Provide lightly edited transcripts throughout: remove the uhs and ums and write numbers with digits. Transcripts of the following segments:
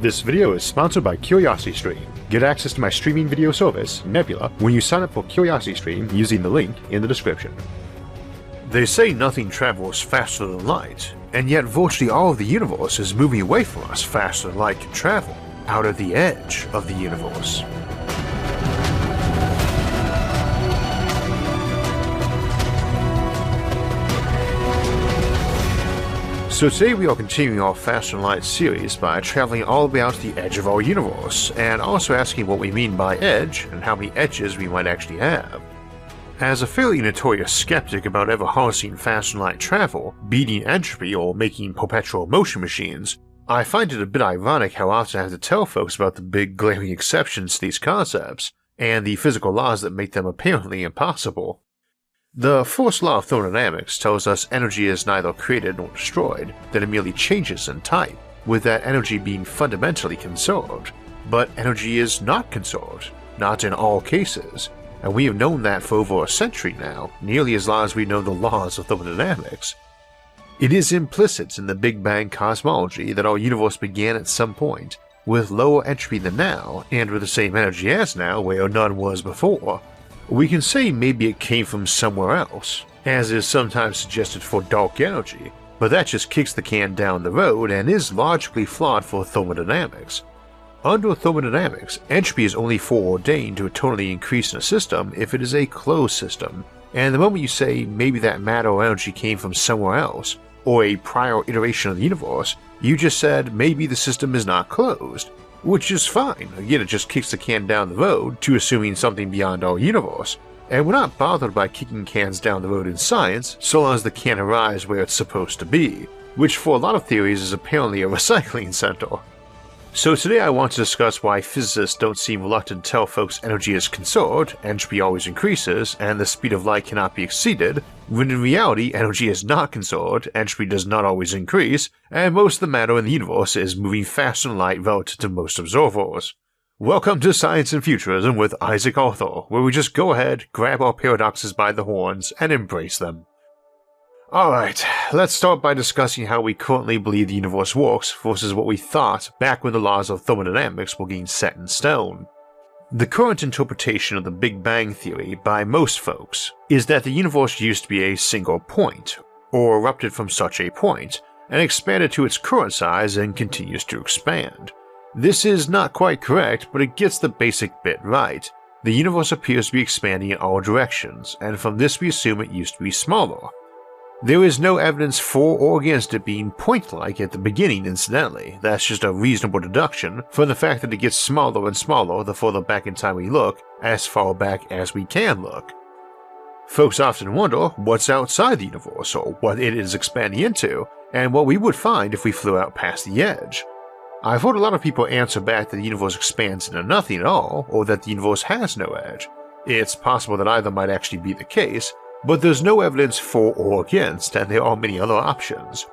This video is sponsored by CuriosityStream. Get access to my streaming video service, Nebula, when you sign up for CuriosityStream using the link in the description. They say nothing travels faster than light, and yet virtually all of the universe is moving away from us faster than light can travel, out of the edge of the universe. So today we are continuing our Faster Than Light series by traveling all the way out to the edge of our universe, and also asking what we mean by edge and how many edges we might actually have. As a fairly notorious skeptic about ever harnessing faster than light travel, beating entropy, or making perpetual motion machines, I find it a bit ironic how often I have to tell folks about the big glaring exceptions to these concepts, and the physical laws that make them apparently impossible. The first law of thermodynamics tells us energy is neither created nor destroyed, that it merely changes in type, with that energy being fundamentally conserved. But energy is not conserved, not in all cases, and we have known that for over a century now, nearly as long as we know the laws of thermodynamics. It is implicit in the Big Bang cosmology that our universe began at some point, with lower entropy than now, and with the same energy as now where none was before. We can say maybe it came from somewhere else, as is sometimes suggested for dark energy, but that just kicks the can down the road and is logically flawed for thermodynamics. Under thermodynamics, entropy is only foreordained to eternally increase in a system if it is a closed system, and the moment you say maybe that matter or energy came from somewhere else, or a prior iteration of the universe, you just said maybe the system is not closed. Which is fine, again it just kicks the can down the road to assuming something beyond our universe, and we're not bothered by kicking cans down the road in science so long as the can arrives where it's supposed to be, which for a lot of theories is apparently a recycling center. So today I want to discuss why physicists don't seem reluctant to tell folks energy is conserved, entropy always increases, and the speed of light cannot be exceeded, when in reality energy is not conserved, entropy does not always increase, and most of the matter in the universe is moving faster than light relative to most observers. Welcome to Science and Futurism with isaacarthur, where we just go ahead, grab our paradoxes by the horns, and embrace them. Alright, let's start by discussing how we currently believe the universe works versus what we thought back when the laws of thermodynamics were getting set in stone. The current interpretation of the Big Bang theory by most folks is that the universe used to be a single point, or erupted from such a point, and expanded to its current size and continues to expand. This is not quite correct, but it gets the basic bit right. The universe appears to be expanding in all directions, and from this we assume it used to be smaller. There is no evidence for or against it being point-like at the beginning incidentally, that's just a reasonable deduction from the fact that it gets smaller and smaller the further back in time we look, as far back as we can look. Folks often wonder what's outside the universe or what it is expanding into, and what we would find if we flew out past the edge. I've heard a lot of people answer back that the universe expands into nothing at all, or that the universe has no edge. It's possible that either might actually be the case, but there's no evidence for or against, and there are many other options.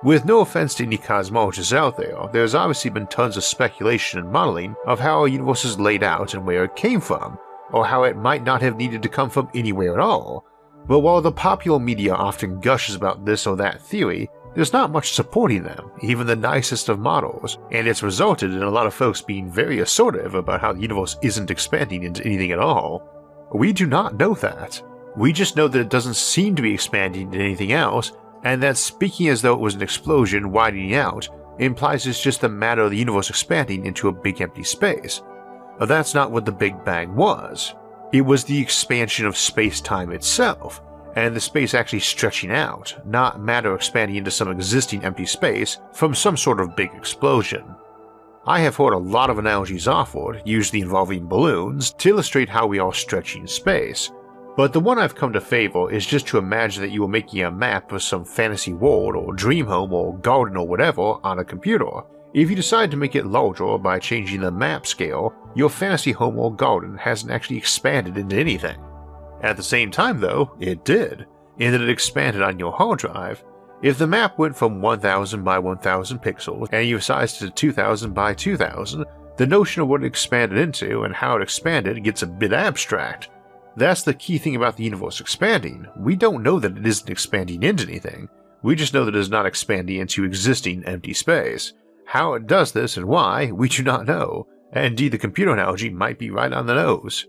With no offense to any cosmologists out there, there's obviously been tons of speculation and modeling of how our universe is laid out and where it came from, or how it might not have needed to come from anywhere at all. But while the popular media often gushes about this or that theory, there's not much supporting them, even the nicest of models, and it's resulted in a lot of folks being very assertive about how the universe isn't expanding into anything at all. We do not know that. We just know that it doesn't seem to be expanding into anything else, and that speaking as though it was an explosion widening out implies it's just the matter of the universe expanding into a big empty space. But that's not what the Big Bang was. It was the expansion of space-time itself, and the space actually stretching out, not matter expanding into some existing empty space from some sort of big explosion. I have heard a lot of analogies offered, usually involving balloons, to illustrate how we are stretching space. But the one I've come to favor is just to imagine that you are making a map of some fantasy world or dream home or garden or whatever on a computer. If you decide to make it larger by changing the map scale, your fantasy home or garden hasn't actually expanded into anything. At the same time though, it did, in that it expanded on your hard drive. If the map went from 1000 by 1000 pixels and you sized it to 2000 by 2000, the notion of what it expanded into and how it expanded gets a bit abstract. That's the key thing about the universe expanding. We don't know that it isn't expanding into anything, we just know that it is not expanding into existing empty space, How it does this and why, we do not know, and indeed the computer analogy might be right on the nose.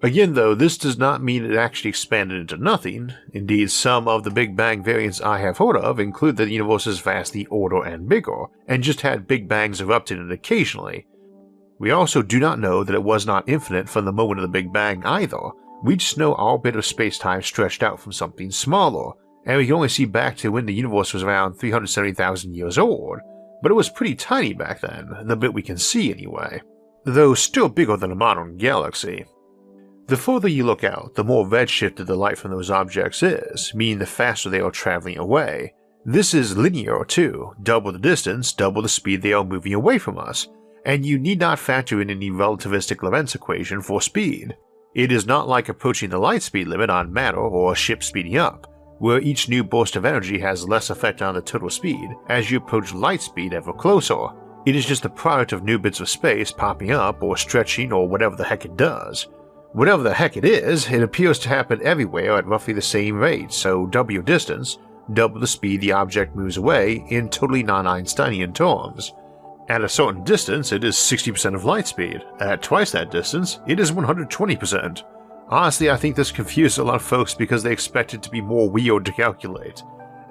Again though, this does not mean it actually expanded into nothing. Indeed, some of the Big Bang variants I have heard of include that the universe is vastly older and bigger, and just had Big Bangs erupted in it occasionally. We also do not know that it was not infinite from the moment of the Big Bang either. We just know our bit of space-time stretched out from something smaller, and we can only see back to when the universe was around 370,000 years old, but it was pretty tiny back then, the bit we can see anyway, though still bigger than a modern galaxy. The further you look out, the more redshifted the light from those objects is, meaning the faster they are traveling away. This is linear too, double the distance, double the speed they are moving away from us, and you need not factor in any relativistic Lorentz equation for speed. It is not like approaching the light speed limit on matter or a ship speeding up, where each new burst of energy has less effect on the total speed as you approach light speed ever closer. It is just the product of new bits of space popping up or stretching or whatever the heck it does. Whatever the heck it is, it appears to happen everywhere at roughly the same rate, so double your distance, double the speed the object moves away in totally non-Einsteinian terms. At a certain distance, it is 60% of light speed. At twice that distance, it is 120%. Honestly, I think this confused a lot of folks because they expect it to be more weird to calculate.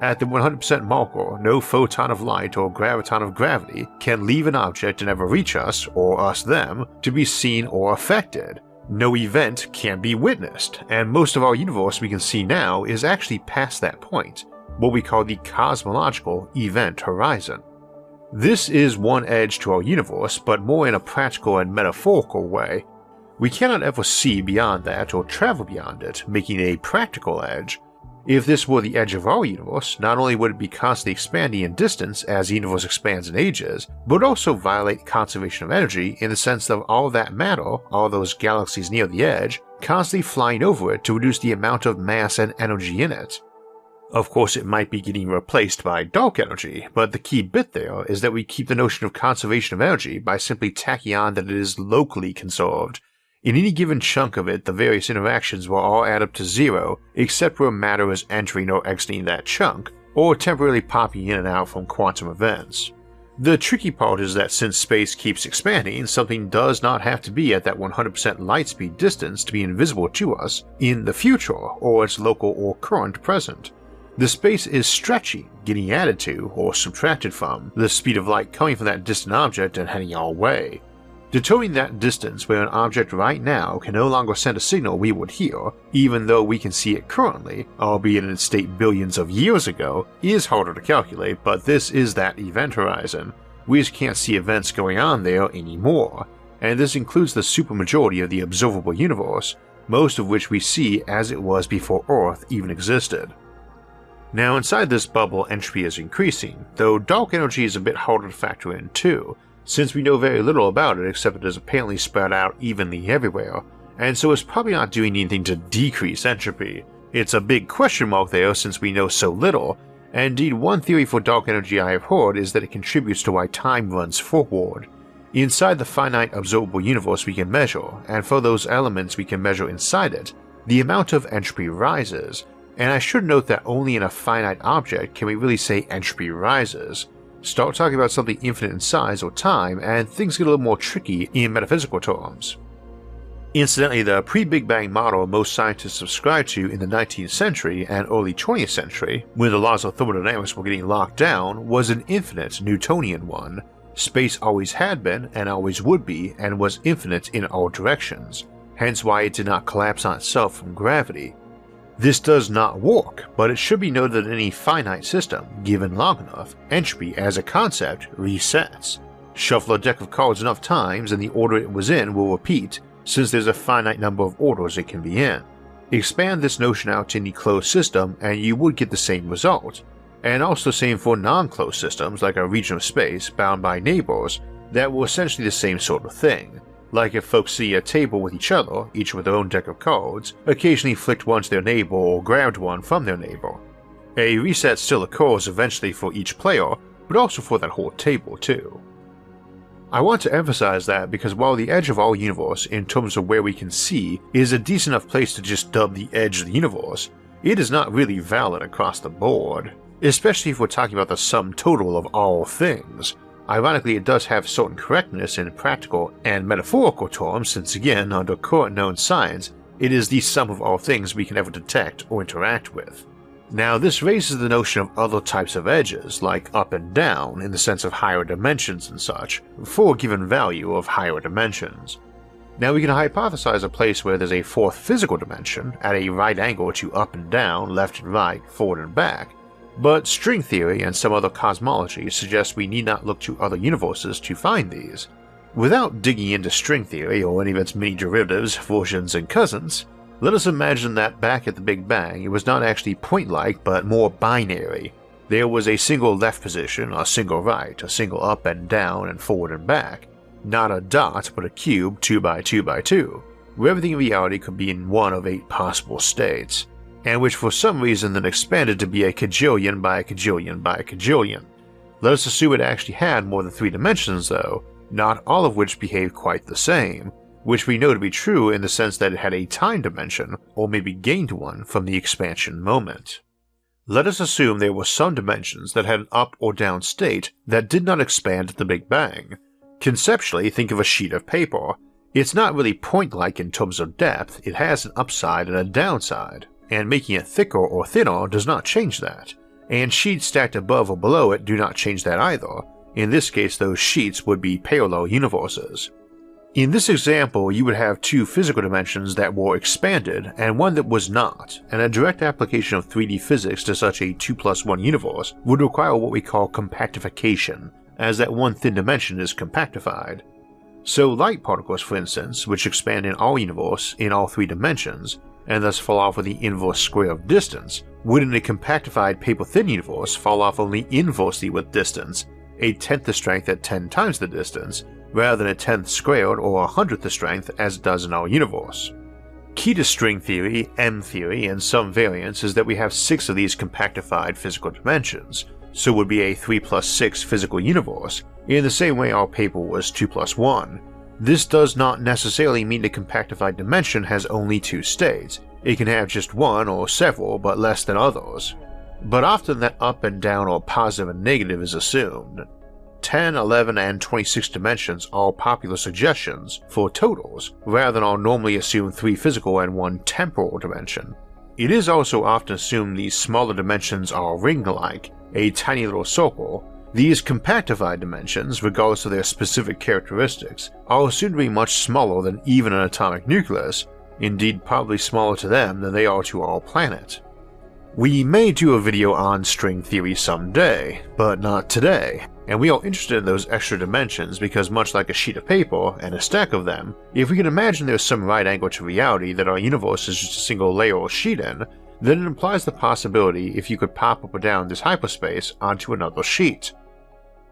At the 100% marker, no photon of light or graviton of gravity can leave an object and ever reach us, or us them, to be seen or affected. No event can be witnessed, and most of our universe we can see now is actually past that point, what we call the Cosmological Event Horizon. This is one edge to our universe, but more in a practical and metaphorical way. We cannot ever see beyond that or travel beyond it, making it a practical edge. If this were the edge of our universe, not only would it be constantly expanding in distance as the universe expands in ages, but also violate conservation of energy in the sense of all that matter, all those galaxies near the edge, constantly flying over it to reduce the amount of mass and energy in it. Of course, it might be getting replaced by dark energy, but the key bit there is that we keep the notion of conservation of energy by simply tacking on that it is locally conserved. In any given chunk of it, the various interactions will all add up to zero, except where matter is entering or exiting that chunk, or temporarily popping in and out from quantum events. The tricky part is that since space keeps expanding, something does not have to be at that 100% light speed distance to be invisible to us in the future or its local or current present. The space is stretching, getting added to, or subtracted from, the speed of light coming from that distant object and heading our way. Determining that distance where an object right now can no longer send a signal we would hear, even though we can see it currently, albeit in its state billions of years ago, is harder to calculate, but this is that event horizon. We just can't see events going on there anymore, and this includes the supermajority of the observable universe, most of which we see as it was before Earth even existed. Now inside this bubble, entropy is increasing, though dark energy is a bit harder to factor in too, since we know very little about it except it is apparently spread out evenly everywhere, and so it's probably not doing anything to decrease entropy. It's a big question mark there since we know so little, and indeed one theory for dark energy I have heard is that it contributes to why time runs forward. Inside the finite observable universe we can measure, and for those elements we can measure inside it, the amount of entropy rises, and I should note that only in a finite object can we really say entropy rises. Start talking about something infinite in size or time and things get a little more tricky in metaphysical terms. Incidentally, the pre-Big Bang model most scientists subscribed to in the 19th century and early 20th century, when the laws of thermodynamics were getting locked down, was an infinite Newtonian one. Space always had been and always would be and was infinite in all directions, hence why it did not collapse on itself from gravity. This does not work, but it should be noted that in any finite system, given long enough, entropy as a concept resets. Shuffle a deck of cards enough times and the order it was in will repeat, since there's a finite number of orders it can be in. Expand this notion out to any closed system and you would get the same result, and also the same for non-closed systems like a region of space bound by neighbors that were essentially the same sort of thing. Like if folks see a table with each other, each with their own deck of cards, occasionally flicked one to their neighbor or grabbed one from their neighbor. A reset still occurs eventually for each player, but also for that whole table too. I want to emphasize that because while the edge of our universe in terms of where we can see is a decent enough place to just dub the edge of the universe, it is not really valid across the board, especially if we're talking about the sum total of all things. Ironically, it does have certain correctness in practical and metaphorical terms since again, under current known science, it is the sum of all things we can ever detect or interact with. Now this raises the notion of other types of edges, like up and down in the sense of higher dimensions and such, for a given value of higher dimensions. Now we can hypothesize a place where there's a fourth physical dimension at a right angle to up and down, left and right, forward and back, but string theory and some other cosmology suggest we need not look to other universes to find these. Without digging into string theory or any of its many derivatives, versions, and cousins, let us imagine that back at the Big Bang it was not actually point-like but more binary. There was a single left position, a single right, a single up and down and forward and back, not a dot but a cube 2 by 2 by 2, where everything in reality could be in one of 8 possible states, and which for some reason then expanded to be a kajillion by a kajillion by a kajillion. Let us assume it actually had more than 3 dimensions though, not all of which behave quite the same, which we know to be true in the sense that it had a time dimension, or maybe gained one from the expansion moment. Let us assume there were some dimensions that had an up or down state that did not expand at the Big Bang. Conceptually, think of a sheet of paper. It's not really point-like in terms of depth, it has an upside and a downside, and making it thicker or thinner does not change that, and sheets stacked above or below it do not change that either. In this case, those sheets would be parallel universes. In this example, you would have 2 physical dimensions that were expanded and one that was not, and a direct application of 3D physics to such a 2+1 universe would require what we call compactification, as that one thin dimension is compactified. So light particles, for instance, which expand in our universe in all 3 dimensions, and thus fall off with the inverse square of distance, would in a compactified paper-thin universe fall off only inversely with distance, a tenth the strength at 10 times the distance, rather than a tenth squared or a hundredth the strength as it does in our universe. Key to string theory, M theory, and some variants is that we have 6 of these compactified physical dimensions, so it would be a 3 plus 6 physical universe, in the same way our paper was 2 plus 1. This does not necessarily mean the compactified dimension has only 2 states, it can have just one or several but less than others. But often that up and down or positive and negative is assumed. 10, 11, and 26 dimensions are popular suggestions for totals, rather than our normally assumed 3 physical and 1 temporal dimension. It is also often assumed these smaller dimensions are ring-like, a tiny little circle. These compactified dimensions, regardless of their specific characteristics, are assumed to be much smaller than even an atomic nucleus, indeed probably smaller to them than they are to our planet. We may do a video on string theory someday, but not today, and we are interested in those extra dimensions because much like a sheet of paper and a stack of them, if we can imagine there's some right angle to reality that our universe is just a single layer or sheet in, then it implies the possibility if you could pop up or down this hyperspace onto another sheet.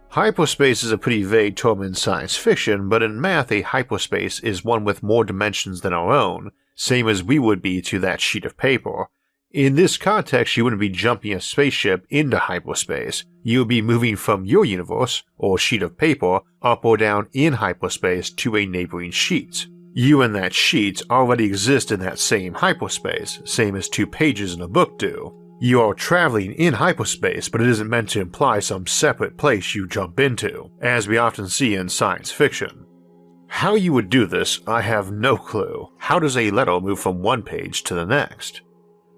Hyperspace is a pretty vague term in science fiction, but in math a hyperspace is one with more dimensions than our own, same as we would be to that sheet of paper. In this context, you wouldn't be jumping a spaceship into hyperspace, you would be moving from your universe, or sheet of paper, up or down in hyperspace to a neighboring sheet. You and that sheet already exist in that same hyperspace, same as 2 pages in a book do. You are traveling in hyperspace, but it isn't meant to imply some separate place you jump into, as we often see in science fiction. How you would do this, I have no clue. How does a letter move from one page to the next?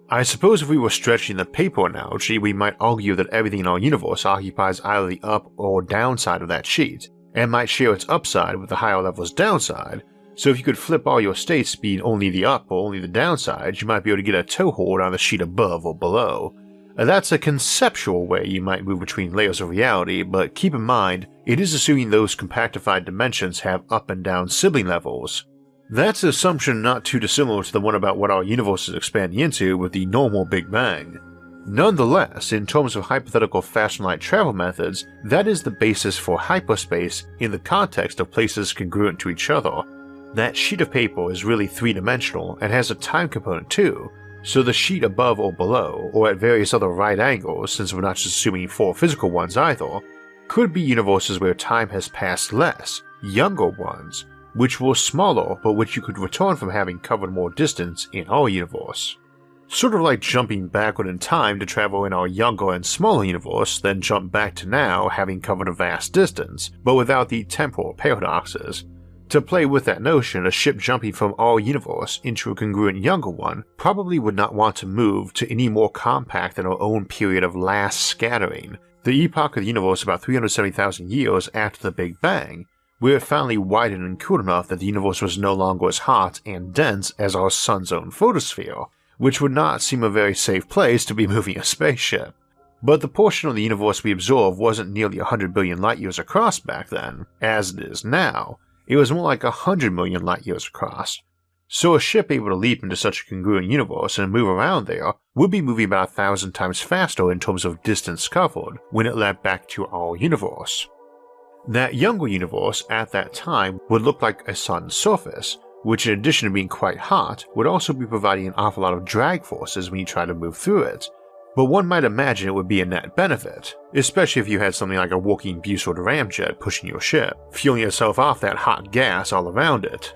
I suppose if we were stretching the paper analogy, we might argue that everything in our universe occupies either the up or down side of that sheet, and might share its upside with the higher level's downside, so if you could flip all your states being only the up or only the downside, you might be able to get a toehold on the sheet above or below. That's a conceptual way you might move between layers of reality, but keep in mind, it is assuming those compactified dimensions have up and down sibling levels. That's an assumption not too dissimilar to the one about what our universe is expanding into with the normal Big Bang. Nonetheless, in terms of hypothetical fast-light travel methods, that is the basis for hyperspace in the context of places congruent to each other. That sheet of paper is really 3-dimensional and has a time component too, so the sheet above or below, or at various other right angles since we're not just assuming 4 physical ones either, could be universes where time has passed less, younger ones, which were smaller but which you could return from having covered more distance in our universe. Sort of like jumping backward in time to travel in our younger and smaller universe, then jump back to now having covered a vast distance, but without the temporal paradoxes. To play with that notion, a ship jumping from our universe into a congruent younger one probably would not want to move to any more compact than our own period of last scattering, the epoch of the universe about 370,000 years after the Big Bang, where it finally widened and cooled enough that the universe was no longer as hot and dense as our sun's own photosphere, which would not seem a very safe place to be moving a spaceship. But the portion of the universe we observed wasn't nearly 100 billion light years across back then, as it is now. It was more like 100 million light years across. So a ship able to leap into such a congruent universe and move around there would be moving about 1,000 times faster in terms of distance covered when it leapt back to our universe. That younger universe at that time would look like a sun's surface, which in addition to being quite hot would also be providing an awful lot of drag forces when you try to move through it. But one might imagine it would be a net benefit, especially if you had something like a walking Bussard ramjet pushing your ship, fueling yourself off that hot gas all around it.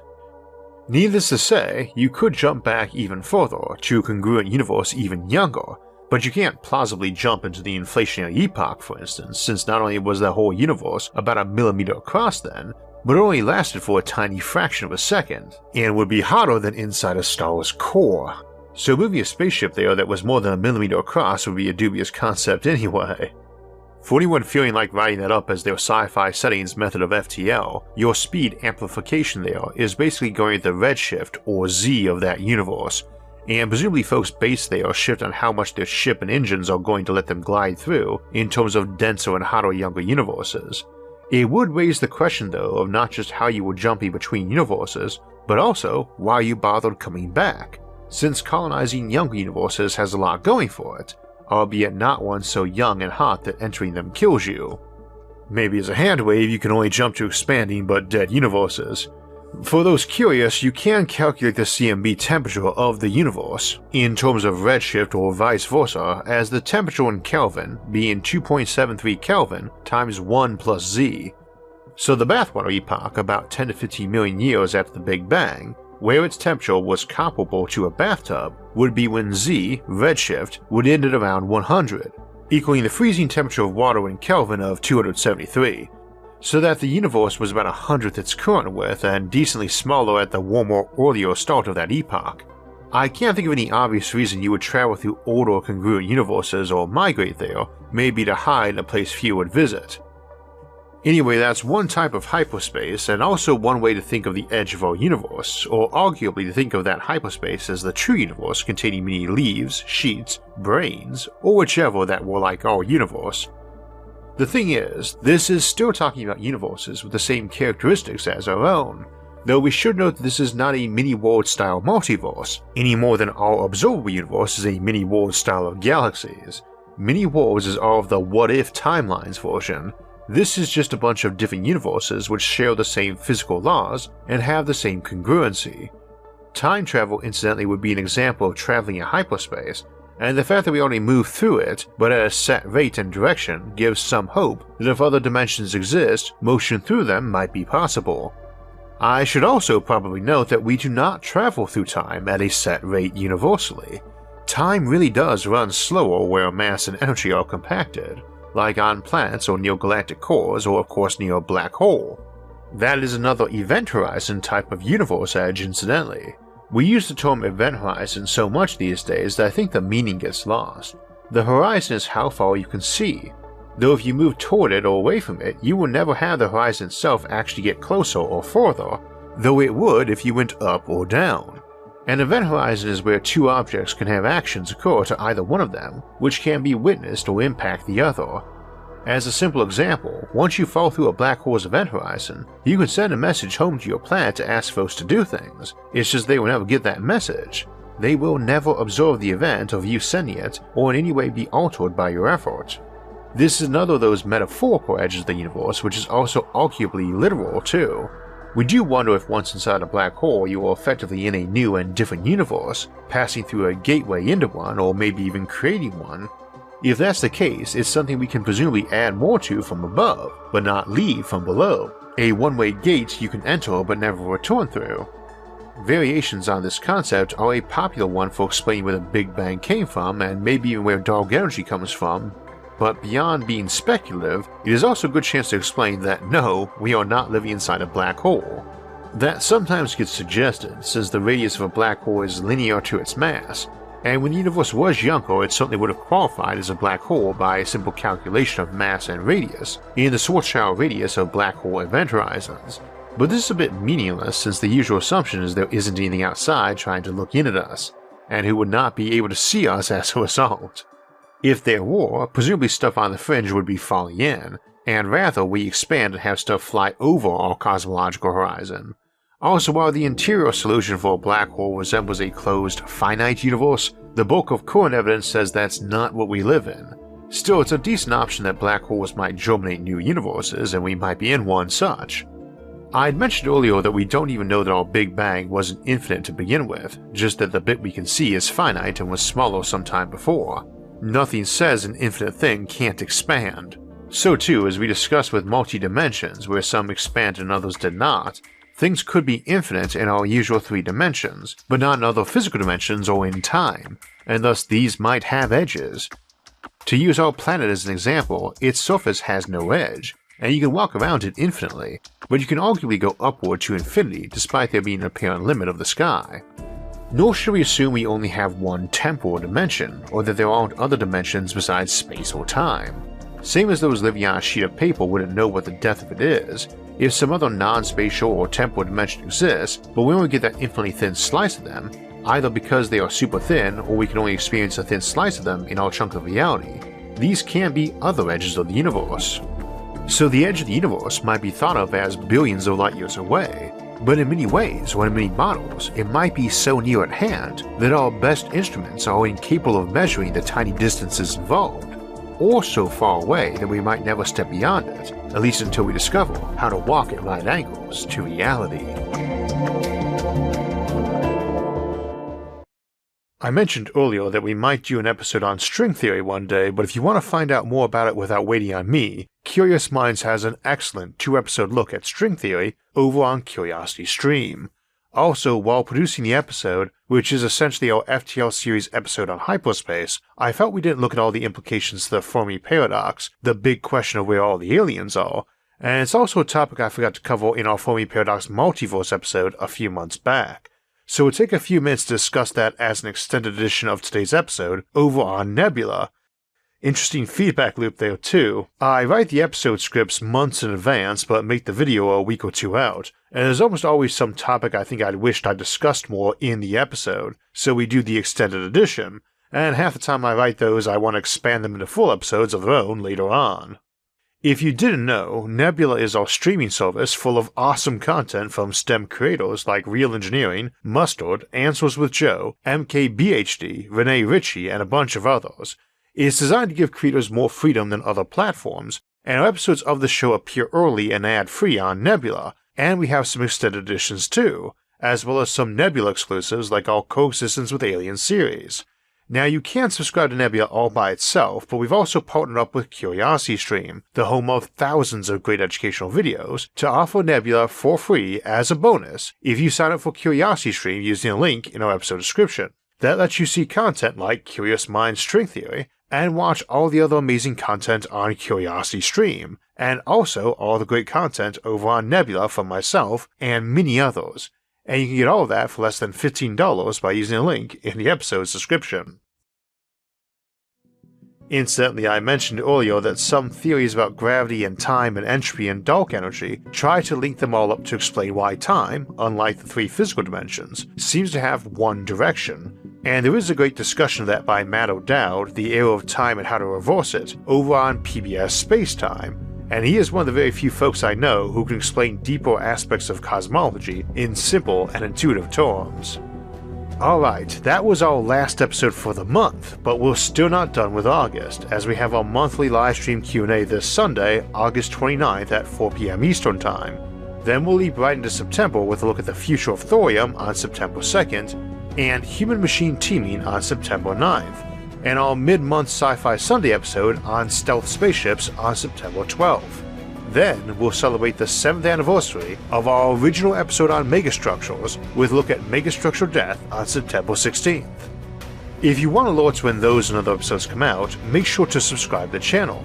Needless to say, you could jump back even further to a congruent universe even younger, but you can't plausibly jump into the inflationary epoch, for instance, since not only was the whole universe about a millimeter across then, but it only lasted for a tiny fraction of a second, and would be hotter than inside a star's core. So moving a spaceship there that was more than a millimeter across would be a dubious concept anyway. For anyone feeling like writing that up as their sci-fi settings method of FTL, your speed amplification there is basically going at the redshift or Z of that universe, and presumably folks based there shift on how much their ship and engines are going to let them glide through in terms of denser and hotter younger universes. It would raise the question though of not just how you were jumping between universes, but also why you bothered coming back, since colonizing younger universes has a lot going for it, albeit not one so young and hot that entering them kills you. Maybe as a hand wave you can only jump to expanding but dead universes. For those curious, you can calculate the CMB temperature of the universe in terms of redshift or vice versa as the temperature in Kelvin being 2.73 Kelvin times 1 plus Z. So the bathwater epoch about 10 to 15 million years after the Big Bang, where its temperature was comparable to a bathtub, would be when Z, redshift, would end at around 100, equaling the freezing temperature of water in Kelvin of 273, so that the universe was about 100th its current width and decently smaller at the warmer earlier start of that epoch. I can't think of any obvious reason you would travel through older congruent universes or migrate there, maybe to hide in a place few would visit. Anyway, that's one type of hyperspace and also one way to think of the edge of our universe, or arguably to think of that hyperspace as the true universe containing many leaves, sheets, brains, or whichever that were like our universe. The thing is, this is still talking about universes with the same characteristics as our own, though we should note that this is not a mini-world style multiverse, any more than our observable universe is a mini-world style of galaxies. Mini-worlds is all of the what-if timelines version. This is just a bunch of different universes which share the same physical laws and have the same congruency. Time travel incidentally would be an example of traveling in hyperspace, and the fact that we only move through it, but at a set rate and direction, gives some hope that if other dimensions exist, motion through them might be possible. I should also probably note that we do not travel through time at a set rate universally. Time really does run slower where mass and energy are compacted, like on planets or near galactic cores or of course near a black hole. That is another event horizon type of universe edge incidentally. We use the term event horizon so much these days that I think the meaning gets lost. The horizon is how far you can see, though if you move toward it or away from it, you will never have the horizon itself actually get closer or further, though it would if you went up or down. An event horizon is where two objects can have actions occur to either one of them, which can be witnessed or impact the other. As a simple example, once you fall through a black hole's event horizon, you can send a message home to your planet to ask folks to do things. It's just they will never get that message. They will never observe the event of you sending it or in any way be altered by your effort. This is another of those metaphorical edges of the universe which is also arguably literal too. We do wonder if once inside a black hole you are effectively in a new and different universe, passing through a gateway into one or maybe even creating one. If that's the case, it's something we can presumably add more to from above, but not leave from below, a one-way gate you can enter but never return through. variations on this concept are a popular one for explaining where the Big Bang came from and maybe even where dark energy comes from, but beyond being speculative, it is also a good chance to explain that no, we are not living inside a black hole. That sometimes gets suggested since the radius of a black hole is linear to its mass, and when the universe was younger it certainly would have qualified as a black hole by a simple calculation of mass and radius in the Schwarzschild radius of black hole event horizons. But this is a bit meaningless since the usual assumption is there isn't anything outside trying to look in at us, and who would not be able to see us as a result. If there were, presumably stuff on the fringe would be falling in, and rather we expand and have stuff fly over our cosmological horizon. Also, while the interior solution for a black hole resembles a closed, finite universe, the bulk of current evidence says that's not what we live in. Still, it's a decent option that black holes might germinate new universes, and we might be in one such. I had mentioned earlier that we don't even know that our Big Bang wasn't infinite to begin with, just that the bit we can see is finite and was smaller some time before. Nothing says an infinite thing can't expand. So too, as we discussed with multi-dimensions where some expanded and others did not, things could be infinite in our usual 3 dimensions, but not in other physical dimensions or in time, and thus these might have edges. To use our planet as an example, its surface has no edge, and you can walk around it infinitely, but you can arguably go upward to infinity despite there being an apparent limit of the sky. Nor should we assume we only have one temporal dimension, or that there aren't other dimensions besides space or time. Same as those living on a sheet of paper wouldn't know what the depth of it is, if some other non-spatial or temporal dimension exists, but we only get that infinitely thin slice of them, either because they are super thin or we can only experience a thin slice of them in our chunk of reality, these can be other edges of the universe. So the edge of the universe might be thought of as billions of light years away, but in many ways or in many models it might be so near at hand that our best instruments are incapable of measuring the tiny distances involved, or so far away that we might never step beyond it, at least until we discover how to walk at right angles to reality. I mentioned earlier that we might do an episode on string theory one day, but if you want to find out more about it without waiting on me, Curious Minds has an excellent 2-episode look at string theory over on Curiosity Stream. Also, while producing the episode, which is essentially our FTL series episode on Hyperspace, I felt we didn't look at all the implications to the Fermi paradox, the big question of where all the aliens are, and it's also a topic I forgot to cover in our Fermi paradox multiverse episode a few months back. So we'll take a few minutes to discuss that as an extended edition of today's episode over on Nebula. Interesting feedback loop there too. I write the episode scripts months in advance but make the video a week or two out, and there's almost always some topic I think I'd wished I'd discussed more in the episode, so we do the extended edition, and half the time I write those I want to expand them into full episodes of their own later on. If you didn't know, Nebula is our streaming service full of awesome content from STEM creators like Real Engineering, Mustard, Answers with Joe, MKBHD, Renee Ritchie, and a bunch of others. It's designed to give creators more freedom than other platforms, and our episodes of the show appear early and ad-free on Nebula, and we have some extended editions too, as well as some Nebula exclusives like our Coexistence with Aliens series. Now you can subscribe to Nebula all by itself, but we've also partnered up with Curiosity Stream, the home of thousands of great educational videos, to offer Nebula for free as a bonus if you sign up for Curiosity Stream using a link in our episode description. That lets you see content like Curious Minds String Theory, and watch all the other amazing content on Curiosity Stream, and also all the great content over on Nebula from myself and many others. And you can get all of that for less than $15 by using a link in the episode's description. Incidentally, I mentioned earlier that some theories about gravity and time and entropy and dark energy try to link them all up to explain why time, unlike the 3 physical dimensions, seems to have one direction. And there is a great discussion of that by Matt O'Dowd, The Era of Time and How to Reverse It, over on PBS Space Time, and he is one of the very few folks I know who can explain deeper aspects of cosmology in simple and intuitive terms. Alright, that was our last episode for the month, but we're still not done with August, as we have our monthly livestream Q&A this Sunday, August 29th at 4 PM Eastern Time. Then we'll leap right into September with a look at the future of thorium on September 2nd, and human-machine teaming on September 9th, and our mid-month Sci-Fi Sunday episode on stealth spaceships on September 12th. Then we'll celebrate the 7th anniversary of our original episode on megastructures with a look at megastructural death on September 16th. If you want alerts when those and other episodes come out, make sure to subscribe to the channel.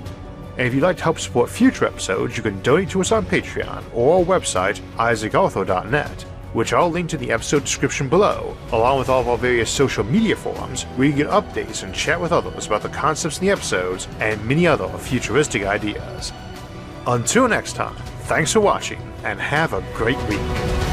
And if you'd like to help support future episodes, you can donate to us on Patreon or our website, isaacarthur.net, which I'll link to the episode description below, along with all of our various social media forums where you can get updates and chat with others about the concepts in the episodes and many other futuristic ideas. Until next time, thanks for watching and have a great week.